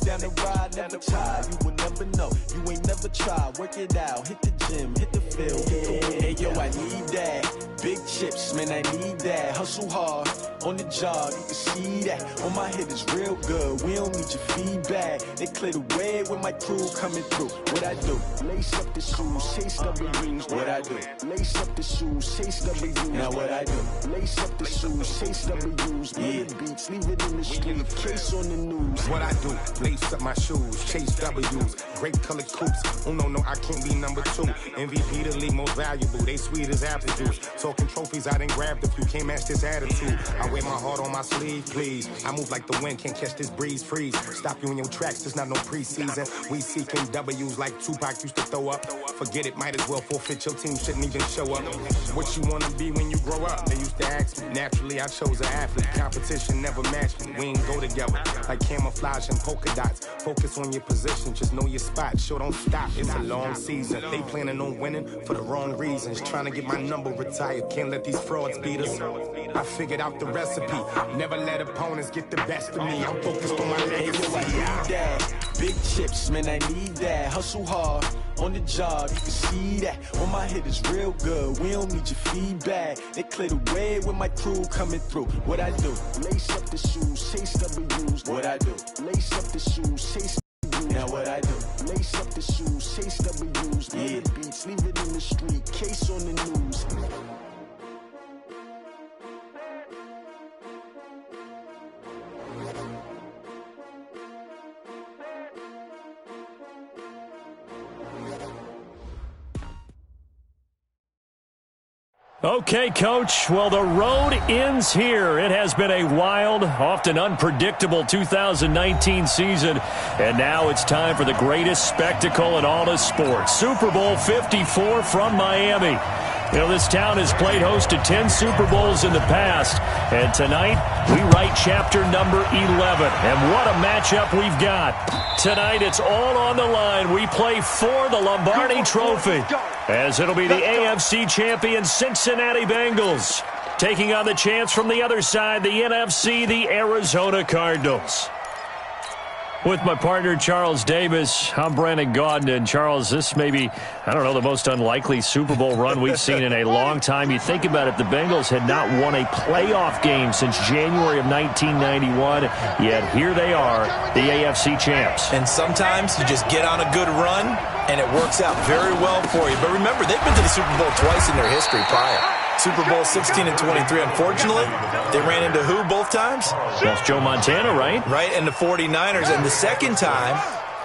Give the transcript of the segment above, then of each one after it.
down the ride, never tired. You will never know, you ain't never tried. Work it out, hit the gym, hit the field. Hey, yo, I need that. Big chips, man, I need that. Hustle hard, on the job, you can see that. On my head is real good, we don't need your feedback. They clear the way with my crew coming through. What I do? Lace up the shoes, chase W's. What I do? Lace up the shoes, chase W's. Now what I do? Lace up the shoes, chase W's. Yeah. Beats, leave it in the street, case on the news. What I do? Lace up my shoes, chase W's. Great colored coops. Oh no, I can't be number 2. MVP the league most valuable. They sweet as apple juice. Talking trophies, I done grabbed a few. Can't match this attitude. I wear my heart on my sleeve, please. I move like the wind, can't catch this breeze. Freeze. Stop you in your tracks. There's not no preseason. We seeking W's like Tupac used to throw up. Forget it, might as well forfeit. Your team shouldn't even show up. What you wanna be when you grow up? They used to ask me. Naturally, I chose an athlete. Competition never matched me. We ain't go together like camouflage and polka dots. Focus on your position, just know your spot. Sure, don't stop. It's a long season. They planning on winning for the wrong reasons. Trying to get my number retired. Can't let these frauds beat us. I figured out the recipe. Never let opponents get the best of me. I'm focused on my legacy. I need that. Big chips, man, I need that. Hustle hard, on the job, you can see that. On my head is real good, we don't need your feedback. They clear the way with my crew coming through. What I do? Lace up the shoes, chase W's. What I do? Lace up the shoes, chase W's. Now what I do? Lace up the shoes, chase W's. Yeah. Beats, leave it in the street, case on the news. Okay, Coach. Well, the road ends here. It has been a wild, often unpredictable 2019 season, and now it's time for the greatest spectacle in all of sports. Super Bowl 54 from Miami. You know, this town has played host to 10 Super Bowls in the past, and tonight we write chapter number 11. And what a matchup we've got. Tonight it's all on the line. We play for the Lombardi Trophy, as it'll be the AFC champion Cincinnati Bengals taking on the chance from the other side, the NFC, the Arizona Cardinals. With my partner, Charles Davis, I'm Brandon Gaudin. And, Charles, this may be, I don't know, the most unlikely Super Bowl run we've seen in a long time. You think about it, the Bengals had not won a playoff game since January of 1991, yet here they are, the AFC champs. And sometimes you just get on a good run, and it works out very well for you. But remember, they've been to the Super Bowl twice in their history prior. Super Bowl 16 and 23. Unfortunately, they ran into who both times? That's Joe Montana, right? Right, and the 49ers. And the second time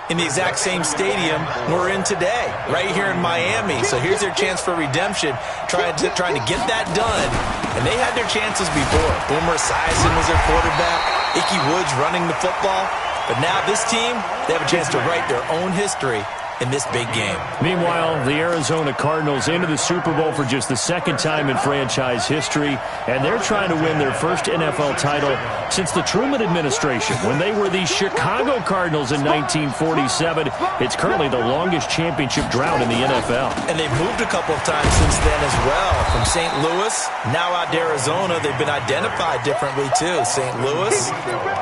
in the exact same stadium we're in today, right here in Miami. So here's their chance for redemption, trying to get that done. And they had their chances before. Boomer Esiason was their quarterback. Ickey Woods running the football. But now this team, they have a chance to write their own history in this big game. Meanwhile, the Arizona Cardinals into the Super Bowl for just the second time in franchise history, and they're trying to win their first NFL title since the Truman administration, when they were the Chicago Cardinals in 1947. It's currently the longest championship drought in the NFL. And they've moved a couple of times since then as well. From St. Louis, now out to Arizona. They've been identified differently too. St. Louis,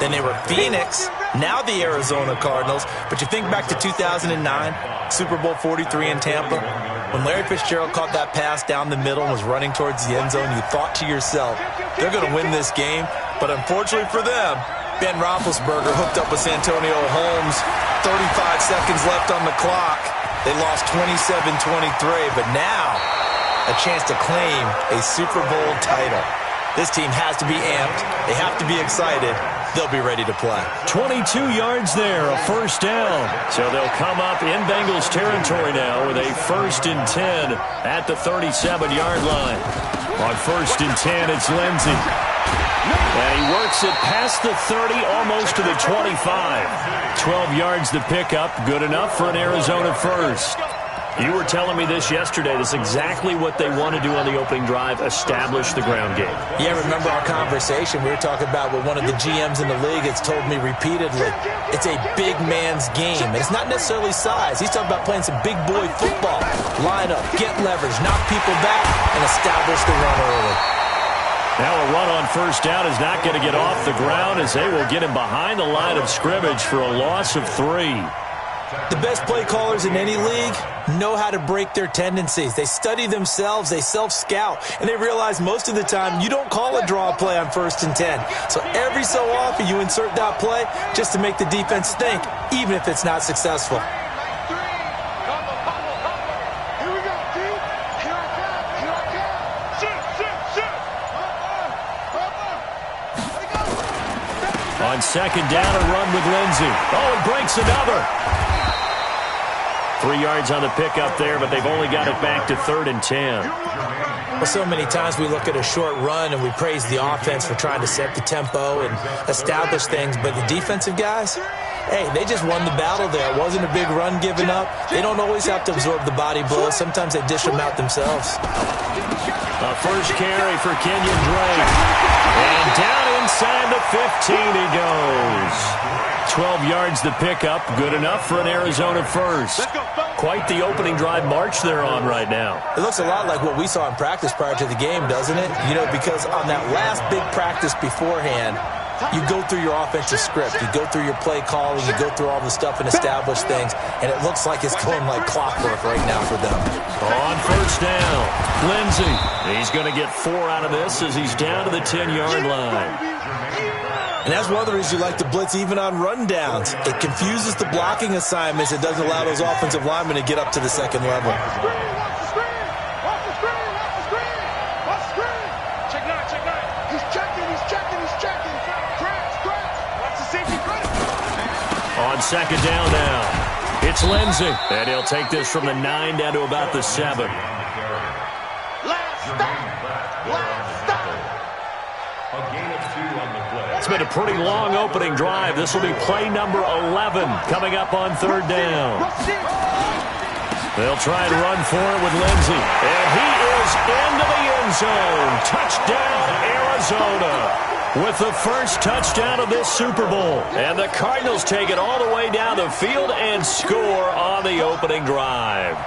then they were Phoenix, now the Arizona Cardinals. But you think back to 2009, Super Bowl 43 in Tampa, when Larry Fitzgerald caught that pass down the middle and was running towards the end zone, you thought to yourself, they're going to win this game. But unfortunately for them, Ben Roethlisberger hooked up with Santonio Holmes. 35 seconds left on the clock. They lost 27-23, but now a chance to claim a Super Bowl title. This team has to be amped. They have to be excited. They'll be ready to play. 22 yards there, a first down. So they'll come up in Bengals territory now with a 1st and 10 at the 37-yard line. On 1st and 10, it's Lindsey. And he works it past the 30, almost to the 25. 12 yards to pick up, good enough for an Arizona first. You were telling me this yesterday. That's exactly what they want to do on the opening drive, establish the ground game. Yeah, remember our conversation. We were talking about what one of the GMs in the league has told me repeatedly. It's a big man's game. And it's not necessarily size. He's talking about playing some big boy football. Line up, get leverage, knock people back, and establish the run early. Now a run on first down is not going to get off the ground as they will get him behind the line of scrimmage for a loss of 3. The best play callers in any league know how to break their tendencies. They study themselves, they self-scout, and they realize most of the time you don't call a draw play on 1st and 10. So every so often you insert that play just to make the defense think, even if it's not successful. On second down, a run with Lindsey. Oh, he breaks another. 3 yards on the pickup there, but they've only got it back to 3rd and 10. Well, so many times we look at a short run and we praise the offense for trying to set the tempo and establish things, but the defensive guys, hey, they just won the battle there. It wasn't a big run given up. They don't always have to absorb the body blows. Sometimes they dish them out themselves. A first carry for Kenyon Drake. And down inside the 15 he goes. 12 yards the pickup. Good enough for an Arizona first. Quite the opening drive march they're on right now. It looks a lot like what we saw in practice prior to the game, doesn't it? You know, because on that last big practice beforehand, you go through your offensive script. You go through your play calling. You go through all the stuff and establish things. And it looks like it's going like clockwork right now for them. On first down, Lindsey. He's going to get 4 out of this as he's down to the 10-yard line. And that's one of the reasons you like to blitz even on rundowns. It confuses the blocking assignments. It doesn't allow those offensive linemen to get up to the second level. On second down now, it's Lindsey. And he'll take this from the 9 down to about the 7. It's been a pretty long opening drive. This will be play number 11 coming up on 3rd down. They'll try and run for it with Lindsey. And he is into the end zone. Touchdown, Arizona. With the first touchdown of this Super Bowl. And the Cardinals take it all the way down the field and score on the opening drive.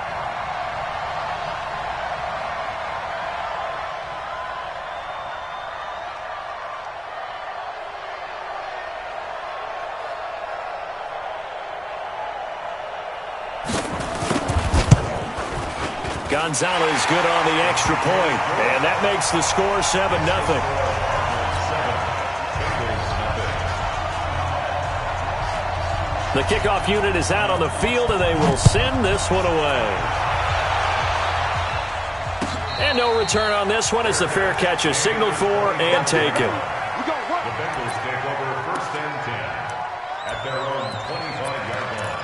Gonzalez good on the extra point, and that makes the score 7-0. The kickoff unit is out on the field, and they will send this one away. And no return on this one as the fair catch is signaled for and taken. The Bengals take over 1st and 10 at their own 25-yard line.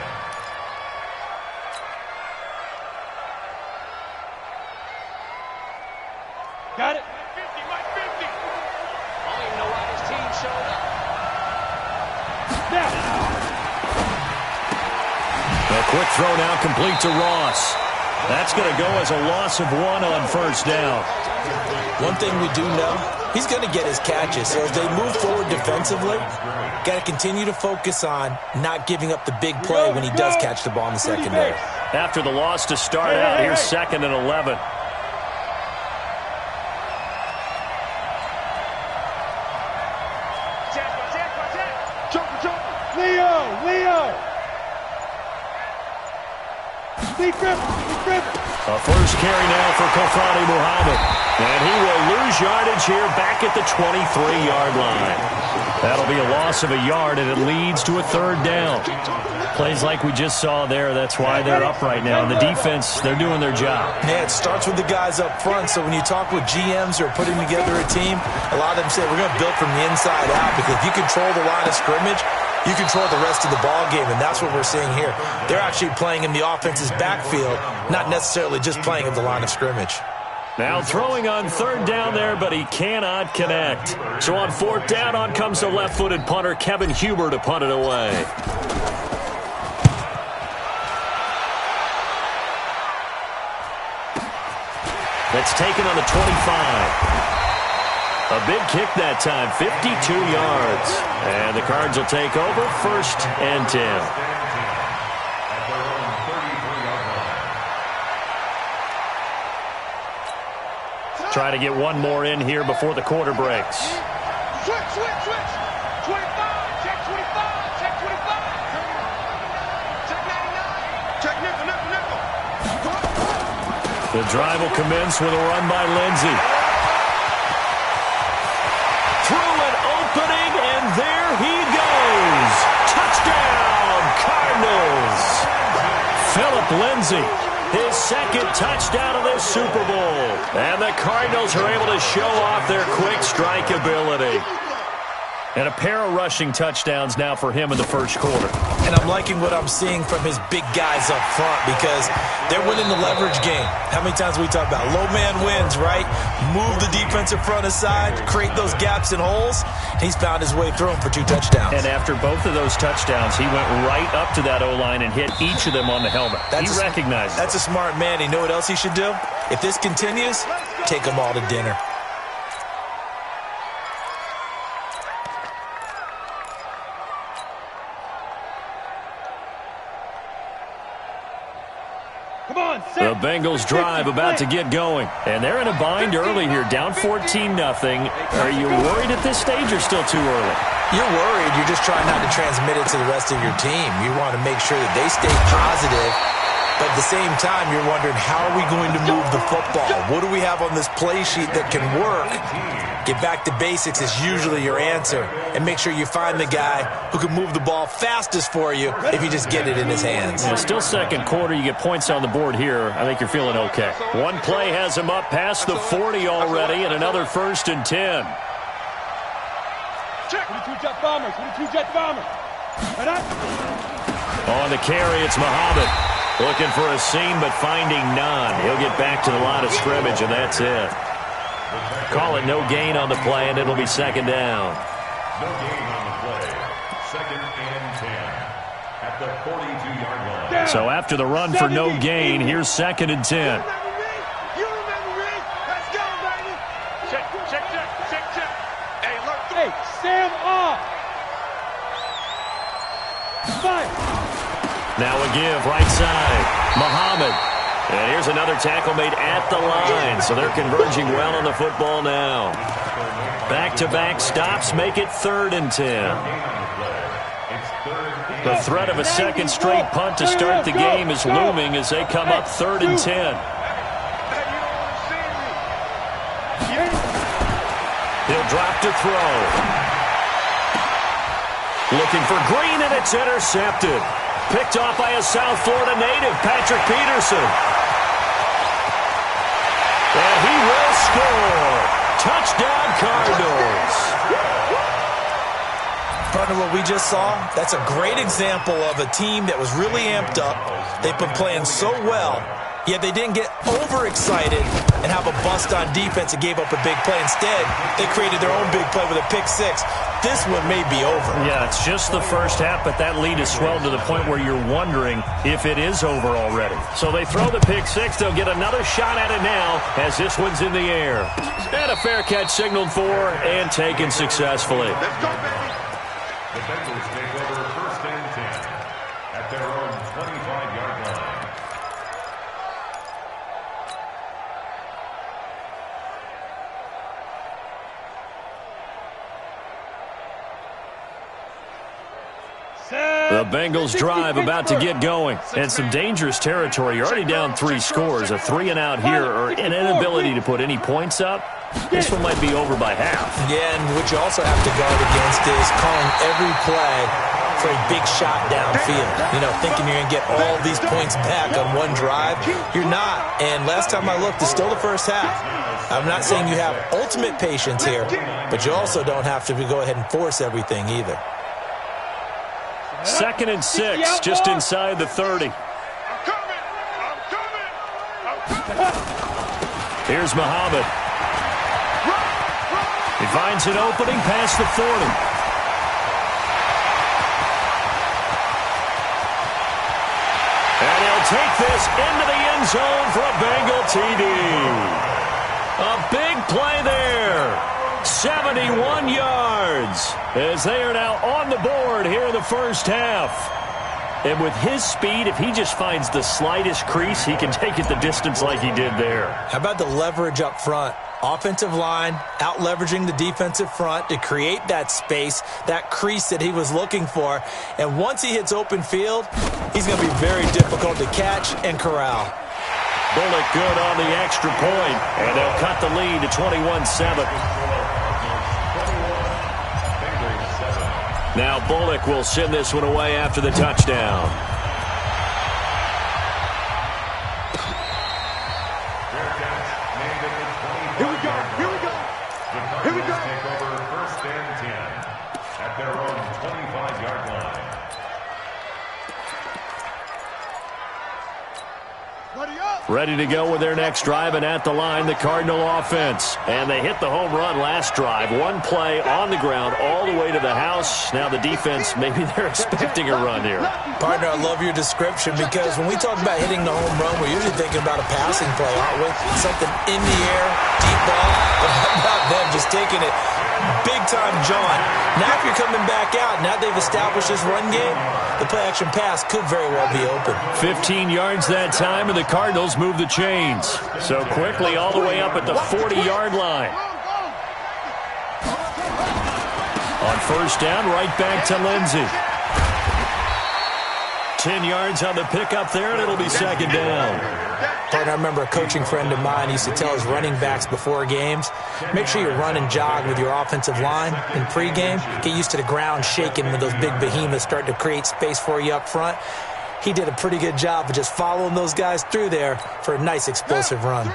Got it. 50, Mike 50. I don't even know why this team showed up. A quick throw now complete to Ross. That's going to go as a loss of 1 on first down. One thing we do know, he's going to get his catches. So as they move forward defensively, got to continue to focus on not giving up the big play when he does catch the ball in the secondary. After the loss to start out, here's 2nd and 11. A first carry now for Kofani Muhammad. And he will lose yardage here back at the 23-yard line. That'll be a loss of a yard, and it leads to a 3rd down. Plays like we just saw there, that's why they're up right now. And the defense, they're doing their job. Yeah, it starts with the guys up front. So when you talk with GMs who are putting together a team, a lot of them say, we're going to build from the inside out. Because if you control the line of scrimmage, you control the rest of the ball game, and that's what we're seeing here. They're actually playing in the offense's backfield, not necessarily just playing at the line of scrimmage. Now throwing on 3rd down there, but he cannot connect. So on 4th down, on comes the left-footed punter, Kevin Huber, to punt it away. That's taken on the 25. A big kick that time, 52 yards. And the Cards will take over 1st and 10. try to get one more in here before the quarter breaks. Switch. 25. Check 25. Check 25. Check 99. Check nickel. The drive will commence with a run by Lindsey. Through an opening, and there he goes. Touchdown, Cardinals. Philip Lindsey, his second touchdown of this Super Bowl. And the Cardinals are able to show off their quick strike ability. And a pair of rushing touchdowns now for him in the first quarter. And I'm liking what I'm seeing from his big guys up front because they're winning the leverage game. How many times we talk about low man wins, right? Move the defensive front aside, create those gaps and holes. He's found his way through them for 2 touchdowns. And after both of those touchdowns, he went right up to that O-line and hit each of them on the helmet. He recognized it. That's a smart man. You know what else he should do? If this continues, take them all to dinner. The Bengals drive about to get going. And they're in a bind early here, down 14-0. Are you worried at this stage or still too early? You're worried. You're just trying not to transmit it to the rest of your team. You want to make sure that they stay positive. But at the same time, you're wondering, how are we going to move the football? What do we have on this play sheet that can work? Get back to basics is usually your answer. And make sure you find the guy who can move the ball fastest for you if you just get it in his hands. It's still second quarter. You get points on the board here. I think you're feeling okay. One play has him up past the 40 already, and another 1st and 10. Check. 22 jet bombers. 22 jet bombers. On the carry, it's Muhammad. Looking for a seam, but finding none. He'll get back to the line of scrimmage, and that's it. Call it no gain on the play, and it'll be second down. No gain on the play. 2nd and 10 at the 42-yard line. So after the run for no gain, here's 2nd and 10. You remember me? Let's go, baby. Check. Hey, look. Hey, Sam off. Fire. Now a give, right side. Muhammad. And here's another tackle made at the line. So they're converging well on the football now. Back-to-back stops make it 3rd and 10. The threat of a second straight punt to start the game is looming as they come up 3rd and 10. He'll drop to throw. Looking for Green, and it's intercepted. Picked off by a South Florida native, Patrick Peterson. And he will score. Touchdown, Cardinals. Partner, what we just saw, that's a great example of a team that was really amped up. They've been playing so well, yet they didn't get overexcited and have a bust on defense and gave up a big play. Instead, they created their own big play with a pick 6. This one may be over. Yeah, it's just the first half, but that lead has swelled to the point where you're wondering if it is over already. So they throw the pick 6. They'll get another shot at it now as this one's in the air. And a fair catch signaled for and taken successfully. Let's go, baby. The Bengals take over 1st and 10 at their own 25-yard line. The Bengals drive about to get going. And some dangerous territory. You're already down 3 scores. A 3-and-out here or an inability to put any points up. This one might be over by half. Yeah, and what you also have to guard against is calling every play for a big shot downfield. You know, thinking you're going to get all these points back on one drive. You're not. And last time I looked, it's still the first half. I'm not saying you have ultimate patience here, but you also don't have to go ahead and force everything either. 2nd and 6, just inside the 30. I'm coming. Here's Muhammad. He finds an opening past the 40. And he'll take this into the end zone for a Bengal TD. A big play there. 71 yards as they are now on the board here in the first half. And with his speed, if he just finds the slightest crease, he can take it the distance like he did there. How about the leverage up front? Offensive line out-leveraging the defensive front to create that space, that crease that he was looking for. And once he hits open field, he's going to be very difficult to catch and corral. Bullock good on the extra point, and they'll cut the lead to 21-7. Now Bullock will send this one away after the touchdown. Here we go. Here we go. Here we go. Take over first and 10 at their own 25-yard line. Ready to go with their next drive, and at the line, the Cardinal offense. And they hit the home run last drive. One play on the ground all the way to the house. Now the defense, maybe they're expecting a run here. Partner, I love your description because when we talk about hitting the home run, we're usually thinking about a passing play, aren't we? Something in the air, deep ball. But how about them just taking it big-time John? Now if you're coming back out, now they've established this run game, the play-action pass could very well be open. 15 yards that time, and the Cardinals move the chains. So quickly all the way up at the 40-yard line. On first down, right back to Lindsey. 10 yards on the pickup there, and it'll be second down. Partner, I remember a coaching friend of mine used to tell his running backs before games, make sure you run and jog with your offensive line in pregame. Get used to the ground shaking when those big behemoths start to create space for you up front. He did a pretty good job of just following those guys through there for a nice explosive run.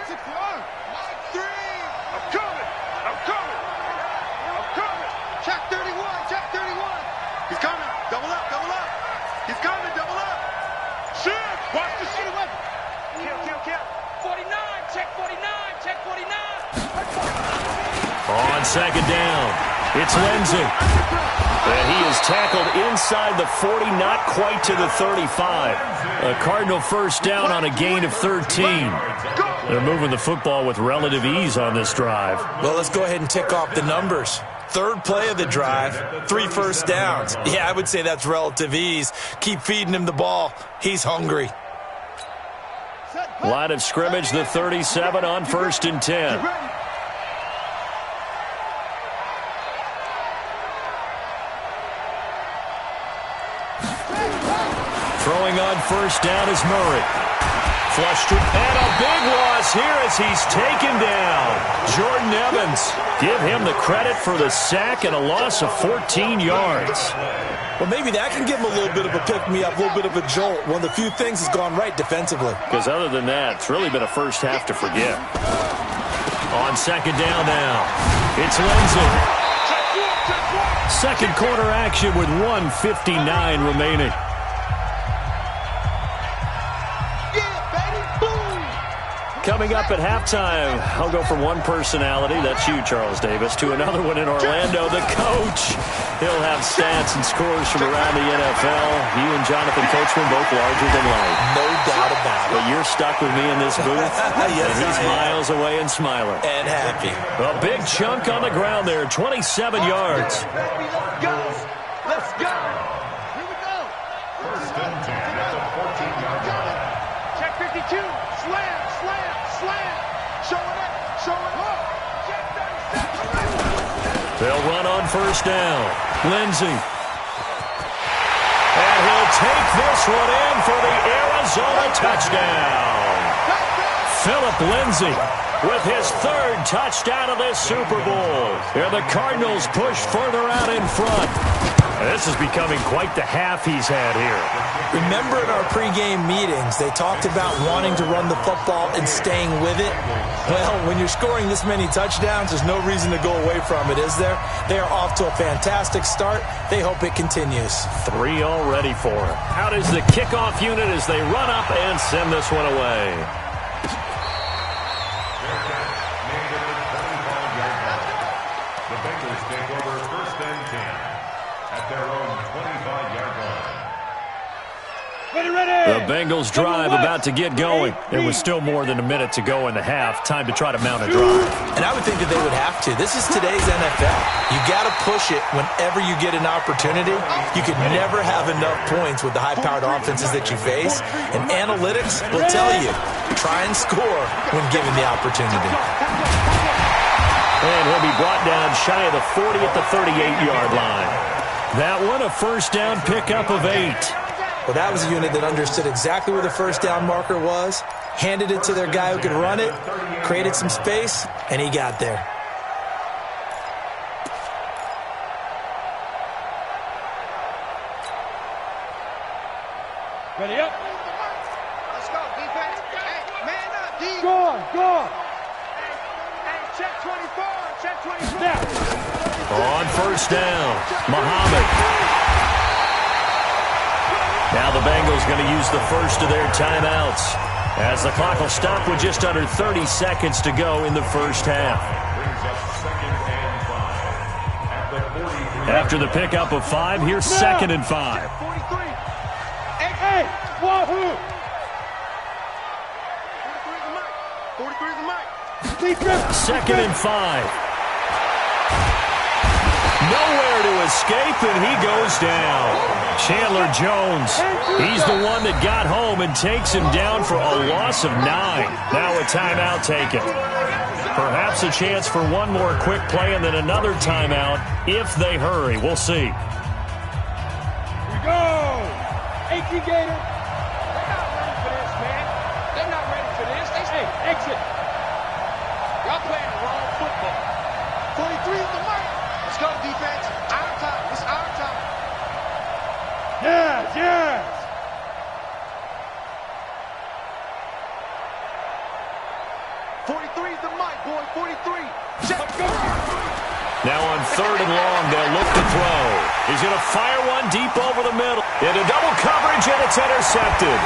On second down, it's Lindsey. And he is tackled inside the 40, not quite to the 35. A Cardinal first down on a gain of 13. They're moving the football with relative ease on this drive. Well, let's go ahead and tick off the numbers. Third play of the drive, 3 first downs. Yeah, I would say that's relative ease. Keep feeding him the ball. He's hungry. Line of scrimmage, the 37 on first and 10. Throwing on first down is Murray. Flushed it, and a big loss here as he's taken down. Jordan Evans. Give him the credit for the sack and a loss of 14 yards. Well, maybe that can give him a little bit of a pick-me-up, a little bit of a jolt. One of the few things has gone right defensively. Because other than that, it's really been a first half to forget. On second down now, it's Lindsey. Second quarter action with 1:59 remaining. Coming up at halftime, I'll go from one personality, that's you, Charles Davis, to another one in Orlando, the coach. He'll have stats and scores from around the NFL. You and Jonathan Coachman both larger than life. No doubt about it. But you're stuck with me in this booth, yes, and he's miles away and smiling. And happy. A big chunk on the ground there, 27 yards. Let's go. Here we go. First and 10 at the 14-yard line. Check 52. Slam. Showing up. Check 37. They'll run on first down. Lindsey. And he'll take this one in for the Arizona touchdown. Philip Lindsey with his third touchdown of this Super Bowl. And the Cardinals push further out in front. And this is becoming quite the half he's had here. Remember in our pregame meetings, they talked about wanting to run the football and staying with it. Well, when you're scoring this many touchdowns, there's no reason to go away from it, is there? They are off to a fantastic start. They hope it continues. 3 already for him. Out is the kickoff unit as they run up and send this one away. The Bengals take over first and 10 at their own 25-yard line. The Bengals drive about to get going. There was still more than a minute to go in the half. Time to try to mount a drive. And I would think that they would have to. This is today's NFL. You got to push it whenever you get an opportunity. You can never have enough points with the high-powered offenses that you face. And analytics will tell you, try and score when given the opportunity. And he'll be brought down shy of the 40 at the 38-yard line. That one, a first down pickup of 8. Well, that was a unit that understood exactly where the first down marker was, handed it to their guy who could run it, created some space, and he got there. Ready up. Let's go, defense. Hey, man up, D. Go. Hey, check 24. Check 24. On first down, Muhammad. Now the Bengals going to use the first of their timeouts, as the clock will stop with just under 30 seconds to go in the first half. After the pickup of 5, here's 2nd and 5. 43. Hey, wahoo! 43 is the mic. 2nd and 5. Nowhere to escape, and he goes down. Chandler Jones, he's the one that got home and takes him down for a loss of 9. Now a timeout taken. Perhaps a chance for one more quick play and then another timeout if they hurry. We'll see. Here we go. 18 Gator. They're not ready for this, man. They're not ready for this. Hey, exit. Y'all playing the wrong football. 43 is the mark. Let's go, defense. Our time. It's our time. Yes. 43 is the mic, boy. 43. Check. Now on 3rd and long, they'll look to throw. He's going to fire one deep over the middle. Into double coverage, and it's intercepted.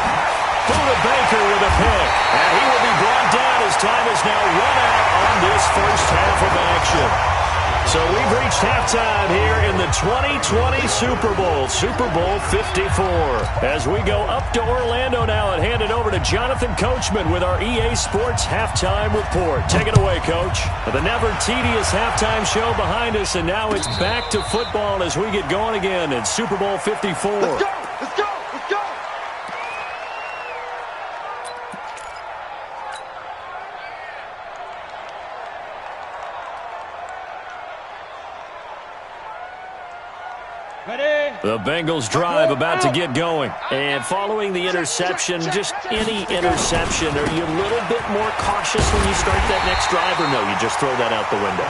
Boovenile with a pick. And he will be brought down as time is now run out on this first half of action. So we've reached halftime here in the 2020 Super Bowl, Super Bowl 54. As we go up to Orlando now and hand it over to Jonathan Coachman with our EA Sports Halftime Report. Take it away, Coach. The never tedious halftime show behind us, and now it's back to football as we get going again in Super Bowl 54. Let's go. The Bengals drive about to get going. And following the interception, just any interception, are you a little bit more cautious when you start that next drive, or no, you just throw that out the window?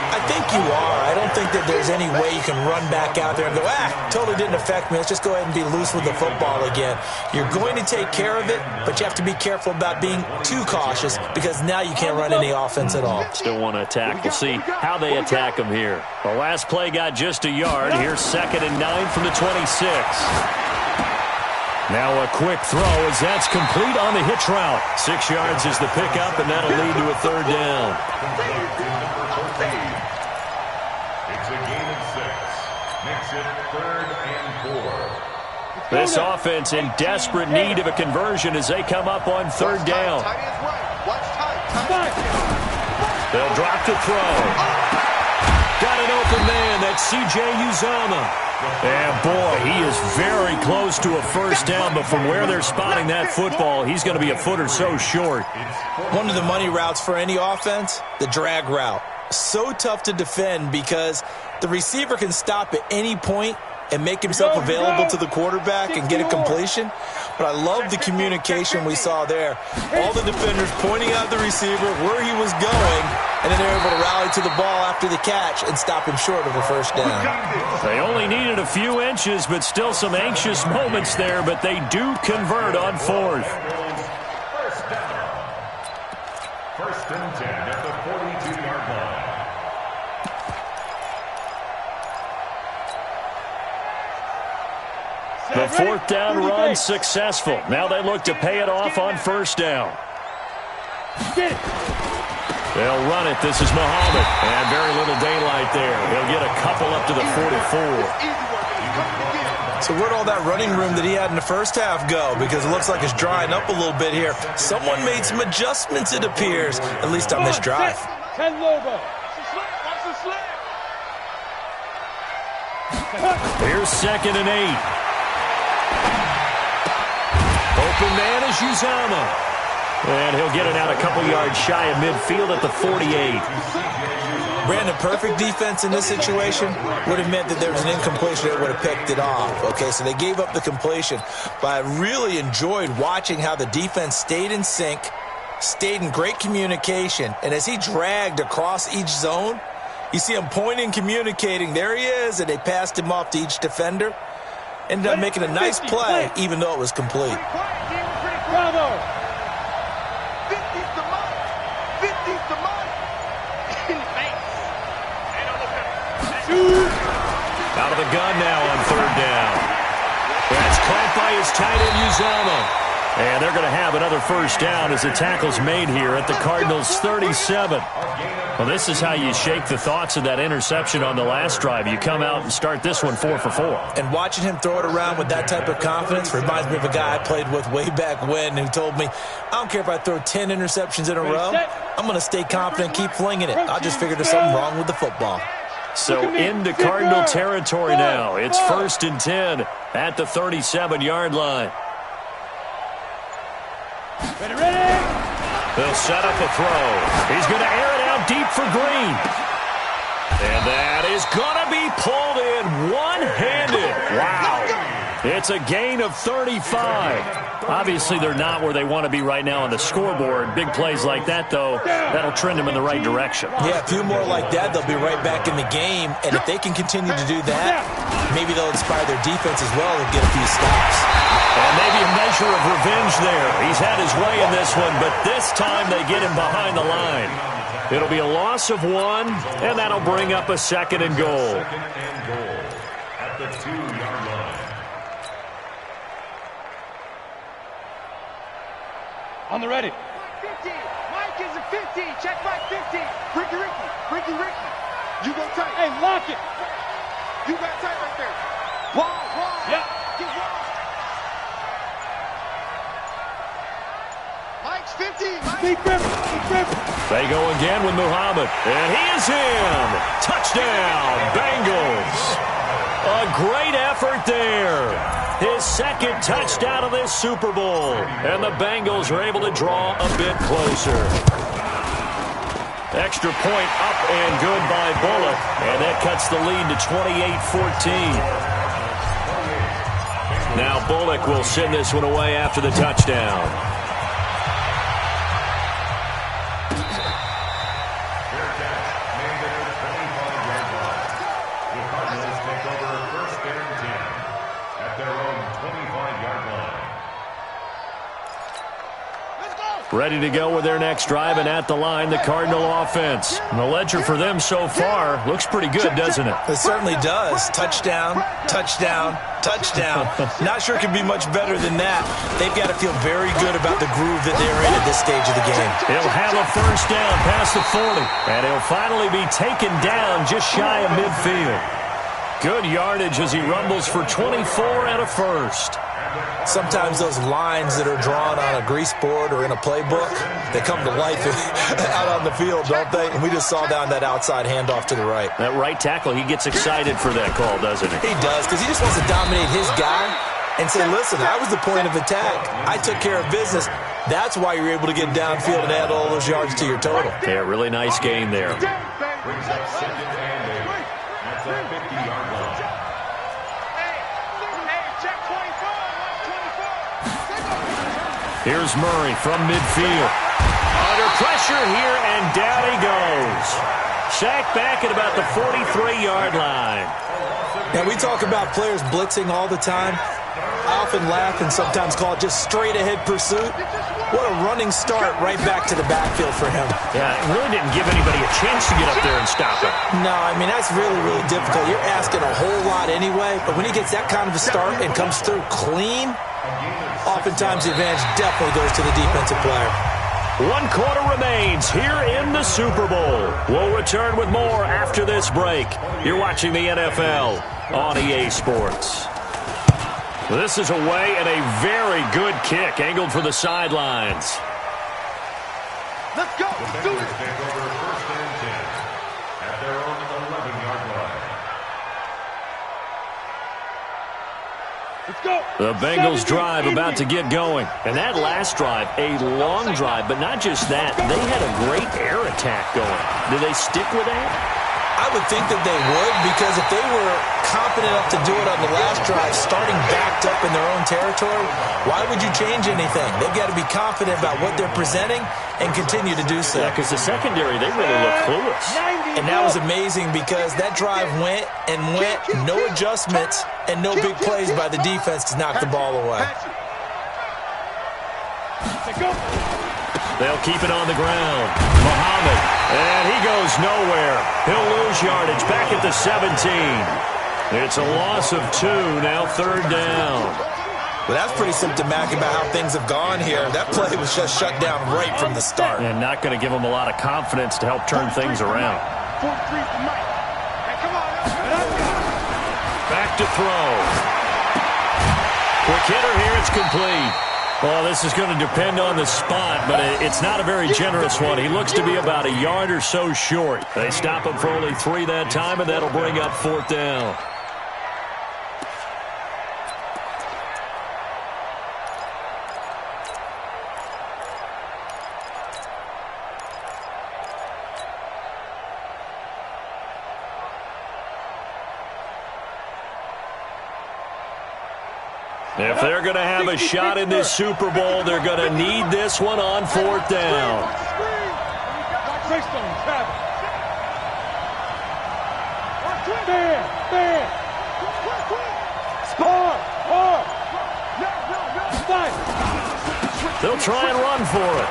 I think you are. I don't think that there's any way you can run back out there and go, totally didn't affect me. Let's just go ahead and be loose with the football again. You're going to take care of it, but you have to be careful about being too cautious because now you can't run any offense at all. Still want to attack. We'll see how they attack them here. The last play got just a yard. Here's 2nd and 9 from the 26. Now a quick throw as that's complete on the hitch route. 6 yards is the pickup, and that'll lead to a 3rd down. It's a gain of 6. Makes it 3rd and 4. This offense in desperate need of a conversion as they come up on 3rd down. They'll drop to throw. Got an open man. That's C.J. Uzomah. And, boy, he is very close to a first down, but from where they're spotting that football, he's going to be a foot or so short. One of the money routes for any offense, the drag route. So tough to defend because the receiver can stop at any point and make himself available to the quarterback and get a completion. But I love the communication we saw there. All the defenders pointing out the receiver where he was going, and then they're able to rally to the ball after the catch and stop him short of a first down. They only needed a few inches, but still some anxious moments there, but they do convert on 4th. First and 10 at the 42-yard line. The 4th down run successful. Now they look to pay it off on 1st down. They'll run it. This is Muhammad. And very little daylight there. They'll get a couple up to the 44. So where'd all that running room that he had in the first half go? Because it looks like it's drying up a little bit here. Someone made some adjustments, it appears, at least on this drive. 10 logo. Here's 2nd and 8. Open man is Uzomah. And he'll get it out a couple yards shy of midfield at the 48. Brandon, perfect defense in this situation would have meant that there was an incompletion that would have picked it off. Okay, so they gave up the completion. But I really enjoyed watching how the defense stayed in sync, stayed in great communication, and as he dragged across each zone, you see him pointing, communicating. There he is, and they passed him off to each defender. Ended up making a nice play, even though it was complete. Bravo! 50's the mark! 50's the mark! In the face. Out of the gun now on third down. That's caught by his tight end, Uzama. And they're going to have another first down as the tackle's made here at the Cardinals' 37. Well, this is how you shake the thoughts of that interception on the last drive. You come out and start this one 4 for 4. And watching him throw it around with that type of confidence reminds me of a guy I played with way back when who told me, I don't care if I throw 10 interceptions in a row. I'm going to stay confident, keep flinging it. I just figured there's something wrong with the football. So into Cardinal territory now. It's 1st and 10 at the 37-yard line. Ready? They'll set up a throw. He's going to air it out deep for Green. And that is going to be pulled in one-handed. Wow. It's a gain of 35. Obviously, they're not where they want to be right now on the scoreboard. Big plays like that, though, that'll trend them in the right direction. Yeah, a few more like that, they'll be right back in the game. And if they can continue to do that, maybe they'll inspire their defense as well and get a few stops. And maybe a measure of revenge there. He's had his way in this one, but this time they get him behind the line. It'll be a loss of 1, and that'll bring up a 2nd and goal. Second and goal at the 2-yard line. On the ready. 50. Mike is a 50. Check Mike 50. Ricky. You go tight. Hey, lock it. You got tight right there. Wall. Yeah. Get wall. Mike's 50. Big grip. They go again with Muhammad, and he is in. Touchdown, Bengals. A great effort there. His 2nd touchdown of this Super Bowl, and the Bengals are able to draw a bit closer. Extra point up and good by Bullock, and that cuts the lead to 28-14. Now Bullock will send this one away after the touchdown. Ready to go with their next drive, and at the line, the Cardinal offense. And the ledger for them so far looks pretty good, doesn't it? It certainly does. Touchdown. Not sure it can be much better than that. They've got to feel very good about the groove that they're in at this stage of the game. He'll have a first down past the 40, and he'll finally be taken down just shy of midfield. Good yardage as he rumbles for 24 and a first. Sometimes those lines that are drawn on a grease board or in a playbook, they come to life out on the field, don't they? And we just saw down that outside handoff to the right. That right tackle, he gets excited for that call, doesn't he? He does, because he just wants to dominate his guy and say, listen, I was the point of attack. I took care of business. That's why you're able to get downfield and add all those yards to your total. Yeah, really nice game there. Brings up 2nd and 8 at the 50-yard line. Here's Murray from midfield. Under pressure here, and down he goes. Sacked back at about the 43-yard line. Now, we talk about players blitzing all the time. I often laugh and sometimes call it just straight-ahead pursuit. What a running start right back to the backfield for him. Yeah, it really didn't give anybody a chance to get up there and stop it. No, I mean, that's really, really difficult. You're asking a whole lot anyway, but when he gets that kind of a start and comes through clean, oftentimes the advantage definitely goes to the defensive player. 1 quarter remains here in the Super Bowl. We'll return with more after this break. You're watching the NFL on EA Sports. This is away and a very good kick angled for the sidelines. Let's go. The Bengals take over 1st and 10 at their own 11-yard line. The Bengals drive about to get going. And that last drive, a long drive, but not just that. They had a great air attack going. Do they stick with that? I would think that they would, because if they were confident enough to do it on the last drive, starting backed up in their own territory, why would you change anything? They've got to be confident about what they're presenting and continue to do so. Yeah, because the secondary, they really look clueless. And that was amazing because that drive went and went, no adjustments, and no big plays by the defense to knock the ball away. They'll keep it on the ground. Muhammad, and he goes nowhere. He'll lose yardage back at the 17. It's a loss of 2, now 3rd down. Well, that's pretty symptomatic about how things have gone here. That play was just shut down right from the start. And not going to give them a lot of confidence to help turn things around. Back to throw. Quick hitter here, it's complete. Well, this is going to depend on the spot, but it's not a very generous one. He looks to be about a yard or so short. They stop him for only 3 that time, and that'll bring up 4th down. If they're going to have a shot in this Super Bowl, they're going to need this one on 4th down. They'll try and run for it.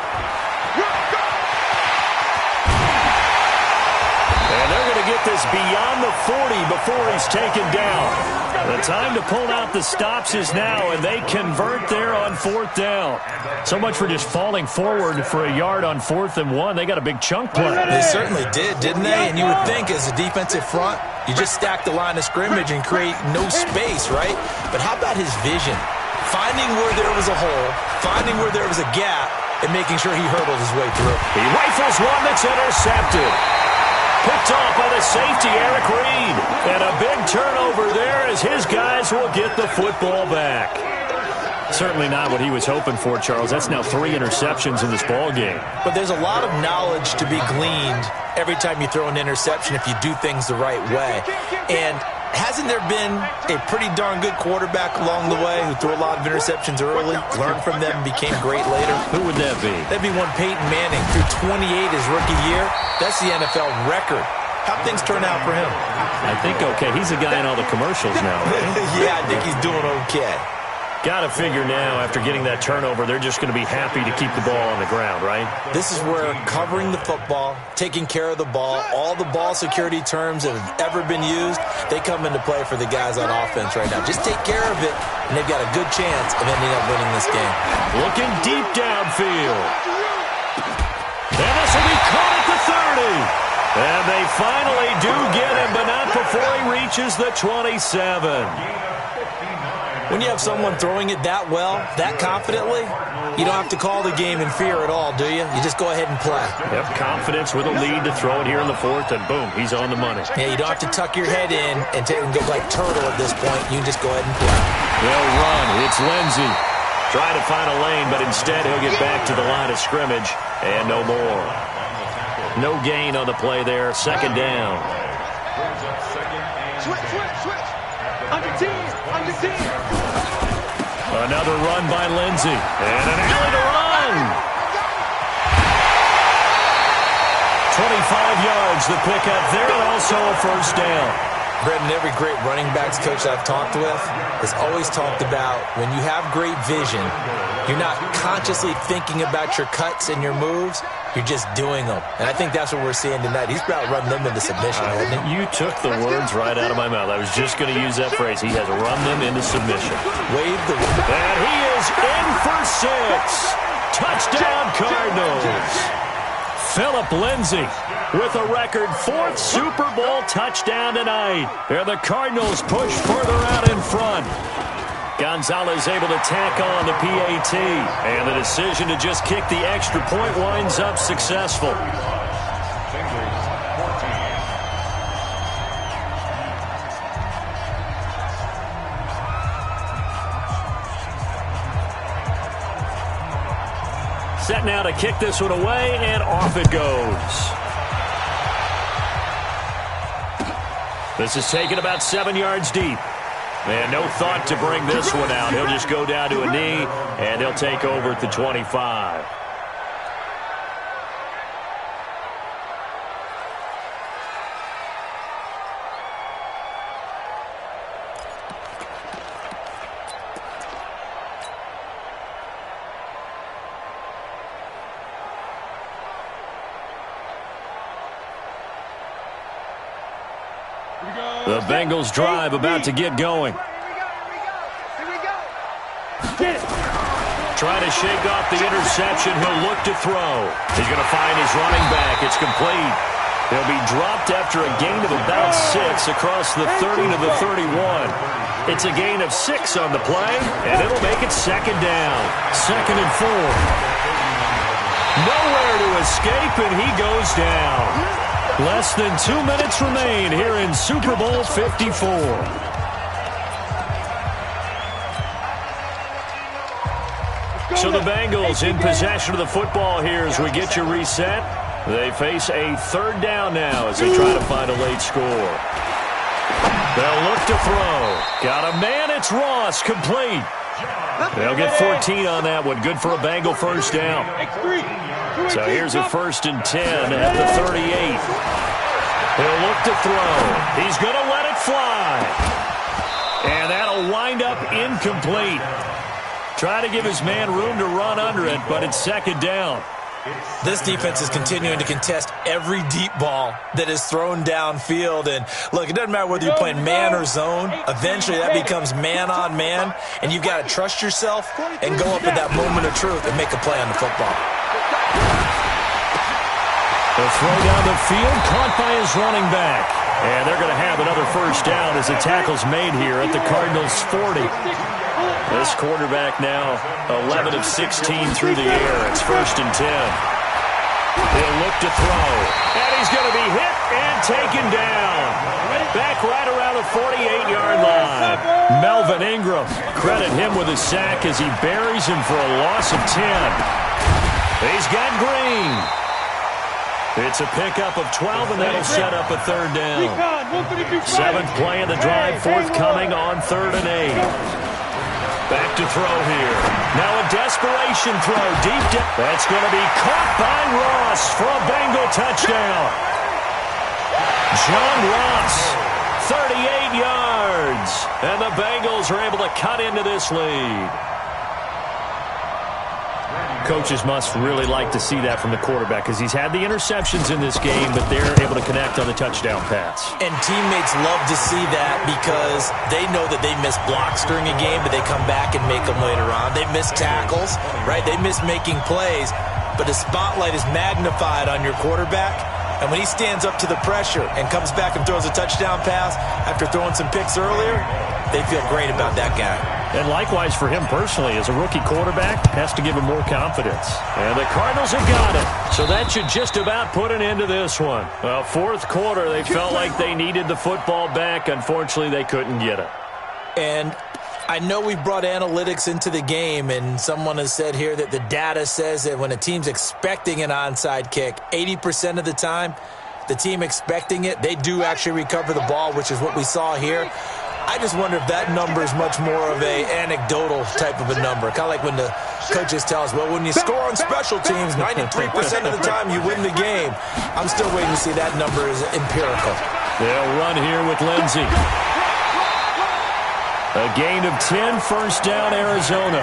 And they're going to get this beyond the 40 before he's taken down. The time to pull out the stops is now, and they convert there on 4th down. So much for just falling forward for a yard on 4th and 1. They got a big chunk play. They certainly did, didn't they? And you would think as a defensive front, you just stack the line of scrimmage and create no space, right? But how about his vision? Finding where there was a hole, finding where there was a gap, and making sure he hurdled his way through. He rifles one that's intercepted. Picked off by the safety, Eric Reed. And a big turnover there as his guys will get the football back. Certainly not what he was hoping for, Charles. That's now 3 interceptions in this ball game. But there's a lot of knowledge to be gleaned every time you throw an interception if you do things the right way. And hasn't there been a pretty darn good quarterback along the way who threw a lot of interceptions early, learned from them, became great later? Who would that be? That'd be one Peyton Manning. Threw 28 his rookie year. That's the NFL record. How'd things turn out for him? I think okay. He's a guy in all the commercials now, right? Yeah, I think he's doing okay. Got to figure now, after getting that turnover, they're just going to be happy to keep the ball on the ground, right? This is where covering the football, taking care of the ball, all the ball security terms that have ever been used, they come into play for the guys on offense right now. Just take care of it, and they've got a good chance of ending up winning this game. Looking deep downfield. And this will be caught at the 30. And they finally do get him, but not before he reaches the 27. When you have someone throwing it that well, that confidently, you don't have to call the game in fear at all, do you? You just go ahead and play. Yep, confidence with a lead to throw it here in the 4th, and boom, he's on the money. Yeah, you don't have to tuck your head in and take and go like turtle at this point. You can just go ahead and play. They'll run. It's Lindsey. Trying to find a lane, but instead he'll get back to the line of scrimmage, and no more. No gain on the play there. 2nd down. Switch. Under 10. Another run by Lindsey. And an alley to run. 25 yards, the pickup there, and also a 1st down. Brendan, every great running backs coach I've talked with has always talked about when you have great vision, you're not consciously thinking about your cuts and your moves, you're just doing them. And I think that's what we're seeing tonight. He's about running them into submission, hasn't he? You took the words right out of my mouth. I was just going to use that phrase. He has run them into submission. Wave the... And he is in for 6. Touchdown, Cardinals. Philip Lindsey with a record 4th Super Bowl touchdown tonight. And the Cardinals push further out in front. Gonzalez able to tack on the PAT. And the decision to just kick the extra point winds up successful. Set now to kick this one away, and off it goes. This is taken about 7 yards deep. And no thought to bring this one out. He'll just go down to a knee, and he'll take over at the 25. The Bengals drive about to get going. Trying to shake off the interception. He'll look to throw. He's going to find his running back. It's complete. He'll be dropped after a gain of about 6 across the 30 to the 31. It's a gain of 6 on the play, and it'll make it second down. 2nd and 4. Nowhere to escape, and he goes down. Less than 2 minutes remain here in Super Bowl 54. So the Bengals in possession of the football here as we get you reset. They face a 3rd down now as they try to find a late score. They'll look to throw. Got a man, it's Ross, complete. They'll get 14 on that one. Good for a Bengal first down. So here's a 1st and 10 at the 38. He'll look to throw. He's going to let it fly. And that'll wind up incomplete. Try to give his man room to run under it, but it's 2nd down. This defense is continuing to contest every deep ball that is thrown downfield. And, look, it doesn't matter whether you're playing man or zone. Eventually that becomes man on man, and you've got to trust yourself and go up at that moment of truth and make a play on the football. The throw down the field, caught by his running back. And they're going to have another first down as the tackle's made here at the Cardinals' 40. This quarterback now 11 of 16 through the air. It's 1st and 10. He'll look to throw. And he's going to be hit and taken down. Back right around the 48-yard line. Melvin Ingram, credit him with a sack as he buries him for a loss of 10. He's got Green. It's a pickup of 12, and that'll set up a 3rd down. 7th play of the drive, forthcoming on 3rd and 8. Back to throw here. Now a desperation throw deep down. That's going to be caught by Ross for a Bengal touchdown. John Ross, 38 yards. And the Bengals are able to cut into this lead. Coaches must really like to see that from the quarterback because he's had the interceptions in this game, but they're able to connect on the touchdown pass. And teammates love to see that because they know that they miss blocks during a game, but they come back and make them later on. They miss tackles, right? They miss making plays, but the spotlight is magnified on your quarterback. And when he stands up to the pressure and comes back and throws a touchdown pass after throwing some picks earlier, they feel great about that guy. And likewise for him personally, as a rookie quarterback, has to give him more confidence. And the Cardinals have got it. So that should just about put an end to this one. Well, 4th quarter, they felt like they needed the football back. Unfortunately, they couldn't get it. And I know we brought analytics into the game, and someone has said here that the data says that when a team's expecting an onside kick, 80% of the time, the team expecting it, they do actually recover the ball, which is what we saw here. I just wonder if that number is much more of a anecdotal type of a number. Kind of like when the coaches tell us, well, when you score on special teams, 93% of the time you win the game. I'm still waiting to see that number is empirical. They'll run here with Lindsey. A gain of 10, 1st down, Arizona.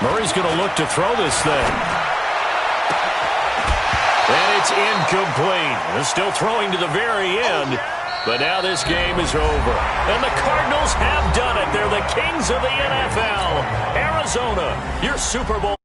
Murray's going to look to throw this thing. And it's incomplete. They're still throwing to the very end. But now this game is over. And the Cardinals have done it. They're the kings of the NFL. Arizona, your Super Bowl.